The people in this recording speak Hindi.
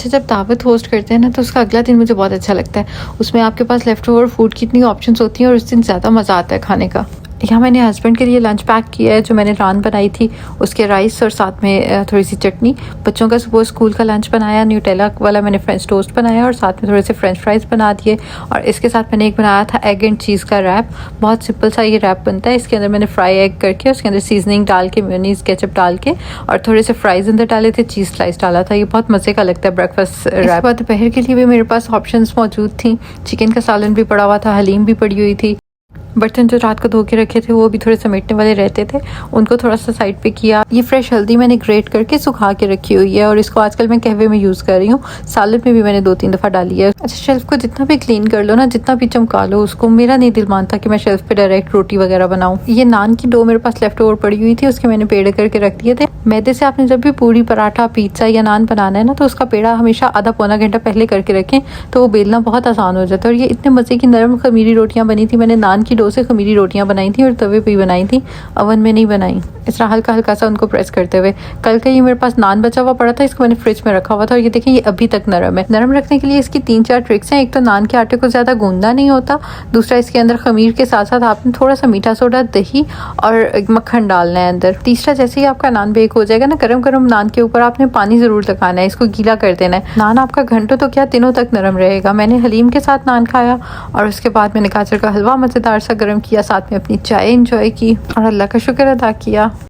अच्छा, जब दावत होस्ट करते हैं ना तो उसका अगला दिन मुझे बहुत अच्छा लगता है। उसमें आपके पास लेफ्ट ओवर फूड की इतनी ऑप्शंस होती हैं और उस दिन ज़्यादा मज़ा आता है खाने का। यहाँ मैंने हस्बैंड के लिए लंच पैक किया है, जो मैंने नान बनाई थी उसके राइस और साथ में थोड़ी सी चटनी। बच्चों का सुबह स्कूल का लंच बनाया, न्यूटेला वाला मैंने फ्रेंच टोस्ट बनाया और साथ में थोड़े से फ्रेंच फ्राइज़ बना दिए। और इसके साथ मैंने एक बनाया था एग एंड चीज़ का रैप। बहुत सिंपल सा ये रैप बनता है। इसके अंदर मैंने फ्राई एग करके उसके अंदर सीजनिंग डाल के, मेयोनीज केचप डाल के और थोड़े से फ्राइज़ अंदर डाले थे, चीज़ स्लाइस डाला था। ये बहुत मज़े का लगता है ब्रेकफास्ट रैप। इसके बाद दोपहर के लिए भी मेरे पास ऑप्शंस मौजूद थी। चिकन का सालन भी पड़ा हुआ था, हलीम भी पड़ी हुई थी। बर्तन जो रात को धो के रखे थे वो भी थोड़े समेटने वाले रहते थे, उनको थोड़ा सा साइड पे किया। ये फ्रेश हल्दी मैंने ग्रेट करके सुखा के रखी हुई है और इसको आजकल मैं कहवे में यूज़ कर रही हूँ। सालन में भी मैंने 2-3 दफ़ा डाली है। अच्छा, शेल्फ को जितना भी क्लीन कर लो ना, जितना भी चमका लो उसको, मेरा नहीं दिल मानता कि मैं शेल्फ पे डायरेक्ट रोटी वगैरह बनाऊँ। ये नान की डो मेरे पास लेफ्ट ओवर पड़ी हुई थी, उसके मैंने पेड़े करके रख दिए थे। मैदे से आपने जब भी पूरी, पराठा, पिज्ज़ा या नान बनाना है ना तो उसका पेड़ा हमेशा आधा पौना घंटा पहले करके रखें, तो वो बेलना बहुत आसान हो जाता है। और ये इतने मज़े की नरम खमीरी रोटियाँ बनी थी। मैंने नान की डो से खमीरी रोटियाँ बनाई थी और तवे पे ही बनाई थी, अवन में नहीं बनाई। इस तरह हल्का हल्का सा उनको प्रेस करते हुए। कल का ये मेरे पास नान बचा हुआ पड़ा था, इसको मैंने फ्रिज में रखा हुआ था और ये देखें ये अभी तक नरम है। नरम रखने के लिए इसकी 3-4 ट्रिक्स हैं। एक तो नान के आटे को ज़्यादा गूंदना नहीं होता। दूसरा, इसके अंदर खमीर के साथ साथ आपने थोड़ा सा मीठा सोडा, दही और मक्खन डालना है अंदर। तीसरा, जैसे ही आपका नान बेक हो जाएगा ना, गरम गरम नान के ऊपर आपने पानी ज़रूर लगाना है, इसको गीला कर देना है। नान आपका घंटों तो क्या, दिनों तक नरम रहेगा। मैंने हलीम के साथ नान खाया और उसके बाद मैंने गाजर का हलवा मज़ेदार सा गर्म किया, साथ में अपनी चाय एंजॉय की और अल्लाह का शुक्र अदा किया।